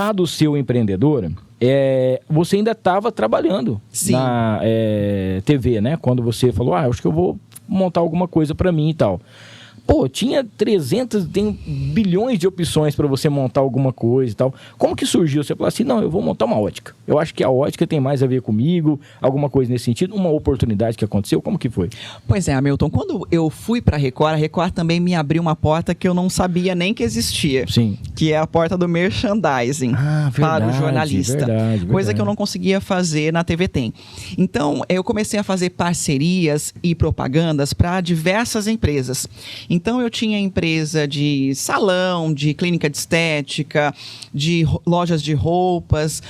lado seu empreendedor, você ainda estava trabalhando na TV, né? Quando você falou, acho que eu vou montar alguma coisa para mim e tal. Pô, tinha tem bilhões de opções para você montar alguma coisa e tal. Como que surgiu? Você falou assim, não, eu vou montar uma ótica. Eu acho que a ótica tem mais a ver comigo, alguma coisa nesse sentido, uma oportunidade que aconteceu, como que foi? Pois é, Hamilton, quando eu fui para a Record também me abriu uma porta que eu não sabia nem que existia. Sim. Que é a porta do merchandising para o jornalista. Verdade. Coisa que eu não conseguia fazer na TV Tem. Então, eu comecei a fazer parcerias e propagandas para diversas empresas. Então, eu tinha empresa de salão, de clínica de estética, de lojas de roupas,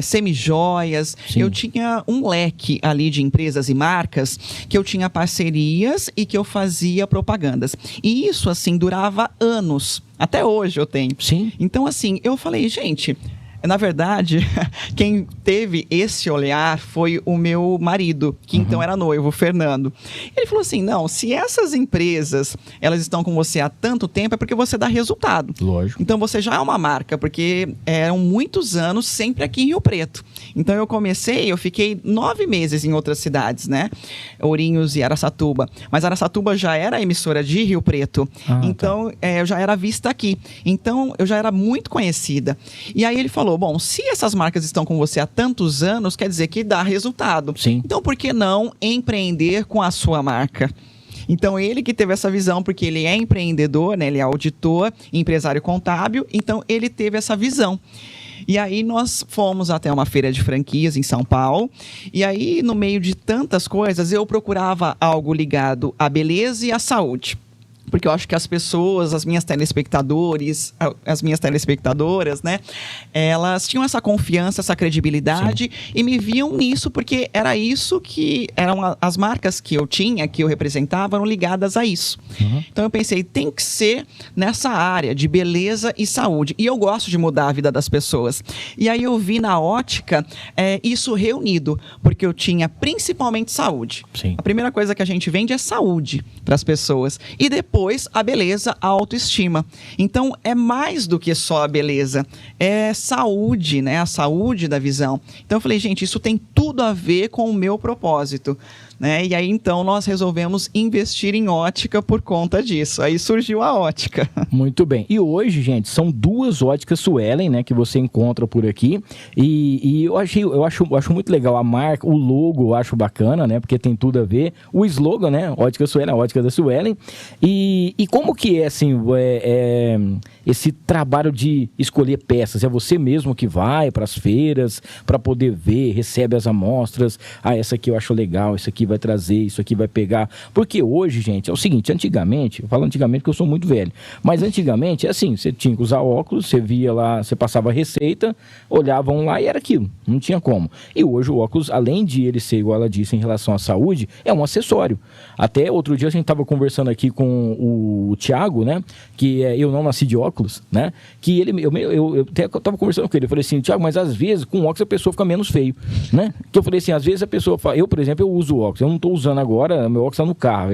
semijoias. Sim. Eu tinha um leque ali de empresas e marcas que eu tinha parcerias e que eu fazia propagandas. E isso, assim, durava anos. Até hoje eu tenho. Sim. Então, assim, eu falei, gente... Na verdade, quem teve esse olhar foi o meu marido, que então era noivo, o Fernando. Ele falou assim, não, se essas empresas, elas estão com você há tanto tempo, é porque você dá resultado. Lógico. Então você já é uma marca, porque eram muitos anos sempre aqui em Rio Preto. Então eu fiquei 9 meses em outras cidades, né? Ourinhos e Araçatuba. Mas Araçatuba já era emissora de Rio Preto. Então eu já era vista aqui. Então eu já era muito conhecida. E aí ele falou, bom, se essas marcas estão com você há tantos anos, quer dizer que dá resultado. Sim. Então, por que não empreender com a sua marca? Então, ele que teve essa visão, porque ele é empreendedor, né? Ele é auditor, empresário contábil, então ele teve essa visão. E aí nós fomos até uma feira de franquias em São Paulo, e aí no meio de tantas coisas, eu procurava algo ligado à beleza e à saúde. Porque eu acho que as pessoas, as minhas telespectadoras, né? Elas tinham essa confiança, essa credibilidade. Sim. E me viam nisso porque era isso que... Eram as marcas que eu tinha, que eu representava, eram ligadas a isso. Então eu pensei, tem que ser nessa área de beleza e saúde. E eu gosto de mudar a vida das pessoas. E aí eu vi na ótica isso reunido, porque eu tinha principalmente saúde. Sim. A primeira coisa que a gente vende é saúde para as pessoas. E depois a beleza, a autoestima. Então, é mais do que só a beleza. É saúde, né? A saúde da visão. Então, eu falei, gente, isso tem tudo a ver com o meu propósito. Né? E aí, então, nós resolvemos investir em ótica por conta disso. Aí surgiu a ótica. Muito bem. E hoje, gente, são 2 óticas Suellen, né, que você encontra por aqui. E eu acho muito legal a marca, o logo eu acho bacana, né, porque tem tudo a ver. O slogan, né, ótica Suellen, a ótica da Suellen. E como que é, assim, esse trabalho de escolher peças? É você mesmo que vai para as feiras para poder ver, recebe as amostras. Essa aqui eu acho legal, essa aqui vai trazer, isso aqui vai pegar. Porque hoje, gente, é o seguinte, antigamente, eu falo antigamente porque eu sou muito velho, mas antigamente é assim, você tinha que usar óculos, você via lá, você passava a receita, olhavam lá e era aquilo, não tinha como. E hoje o óculos, além de ele ser, igual ela disse, em relação à saúde, é um acessório. Até outro dia a gente estava conversando aqui com o Thiago, né, que eu não nasci de óculos, né, que eu até estava conversando com ele, eu falei assim, Thiago, mas às vezes com óculos a pessoa fica menos feio, né, que eu falei assim, às vezes a pessoa fala, eu, por exemplo, eu uso óculos, eu não estou usando agora, meu óculos está no carro,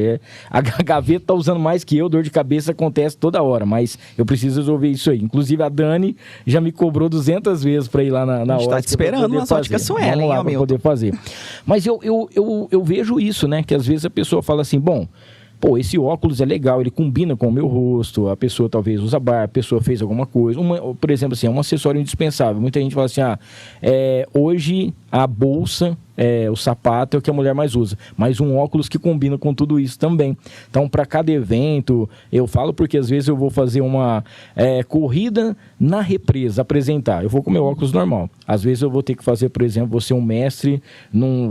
a gaveta está usando mais que eu, dor de cabeça acontece toda hora, mas eu preciso resolver isso aí. Inclusive a Dani já me cobrou 200 vezes para ir lá na ótica. A gente está te esperando nas óticas Suellen, vamos lá para poder fazer. Mas eu vejo isso, né, que às vezes a pessoa fala assim, bom, pô, esse óculos é legal, ele combina com o meu rosto, a pessoa talvez usa barba, a pessoa fez alguma coisa. Por exemplo, assim, é um acessório indispensável. Muita gente fala assim, hoje a bolsa, o sapato é o que a mulher mais usa, mas um óculos que combina com tudo isso também. Então, para cada evento, eu falo porque às vezes eu vou fazer uma corrida na represa, apresentar. Eu vou com meu óculos normal. Às vezes eu vou ter que fazer, por exemplo, vou ser um mestre,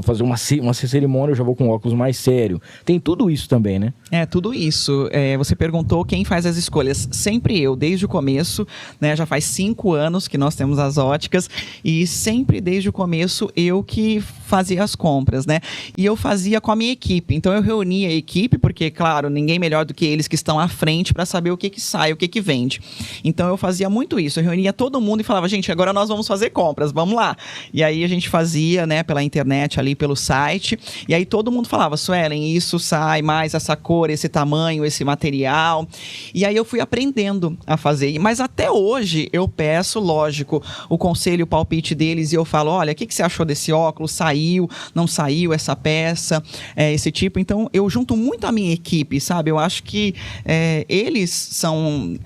fazer uma cerimônia, eu já vou com um óculos mais sério. Tem tudo isso também, né? Tudo isso. Você perguntou quem faz as escolhas. Sempre eu, desde o começo, né? Já faz 5 anos que nós temos as óticas e sempre desde o começo eu que fazia as compras, né? E eu fazia com a minha equipe. Então eu reunia a equipe, porque, claro, ninguém melhor do que eles que estão à frente para saber o que sai, o que vende. Então eu fazia muito isso. Eu reunia todo mundo e falava, gente, agora nós vamos fazer compras, vamos lá. E aí a gente fazia, né, pela internet ali, pelo site. E aí todo mundo falava, Suelen, isso sai mais, essa cor, esse tamanho, esse material. E aí eu fui aprendendo a fazer. Mas até hoje eu peço, lógico, o conselho, o palpite deles e eu falo, olha, o que você achou desse óculos? Saiu, não saiu essa peça, esse tipo. Então eu junto muito a minha equipe, sabe? Eu acho que eles são,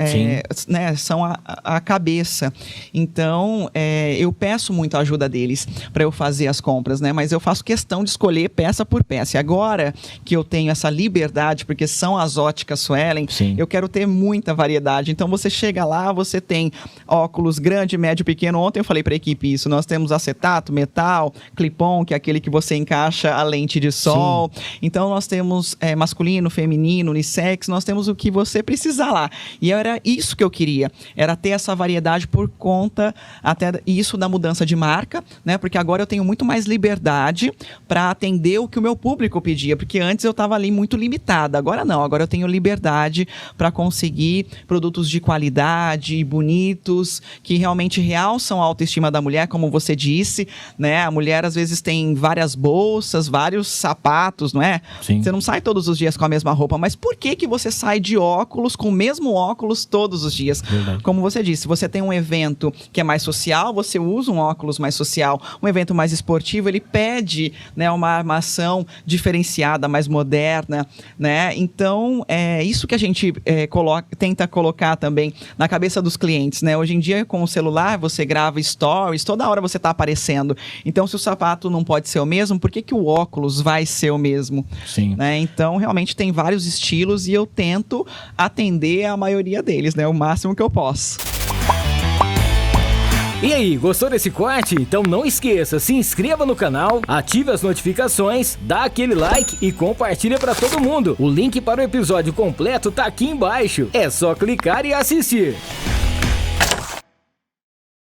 né, são a cabeça. Então eu peço muito a ajuda deles para eu fazer as compras, né? Mas eu faço questão de escolher peça por peça. E agora que eu tenho essa liberdade, porque são as óticas Suelen, eu quero ter muita variedade. Então você chega lá, você tem óculos grande, médio, pequeno. Ontem eu falei para a equipe isso. Nós temos acetato, metal, clip-on, que é aquele que você encaixa a lente de sol. Sim. Então nós temos masculino, feminino, unissex. Nós temos o que você precisar lá. E era isso que eu queria. Era ter essa variedade por conta até isso da mudança de marca, né? Porque agora eu tenho muito mais liberdade para atender o que o meu público pedia. Porque antes eu estava ali muito limitada. Agora não. Agora eu tenho liberdade para conseguir produtos de qualidade, bonitos, que realmente realçam a autoestima da mulher, como você disse, né? A mulher às vezes tem várias bolsas, vários sapatos, não é? Sim. Você não sai todos os dias com a mesma roupa, mas por que você sai de óculos com o mesmo óculos todos os dias? Verdade. Como você disse, você tem um evento que é mais social, você usa um óculos mais social. Um evento mais esportivo, ele pede, né, uma armação diferenciada, mais moderna, né? Então, é isso que a gente tenta colocar também na cabeça dos clientes, né? Hoje em dia, com o celular, você grava stories, toda hora você está aparecendo. Então, se o sapato não pode ser o mesmo, por que o óculos vai ser o mesmo? Sim. Né? Então, realmente tem vários estilos e eu tento atender a maioria deles, né? O máximo que eu posso. E aí, gostou desse corte? Então não esqueça, se inscreva no canal, ative as notificações, dá aquele like e compartilha para todo mundo. O link para o episódio completo tá aqui embaixo. É só clicar e assistir.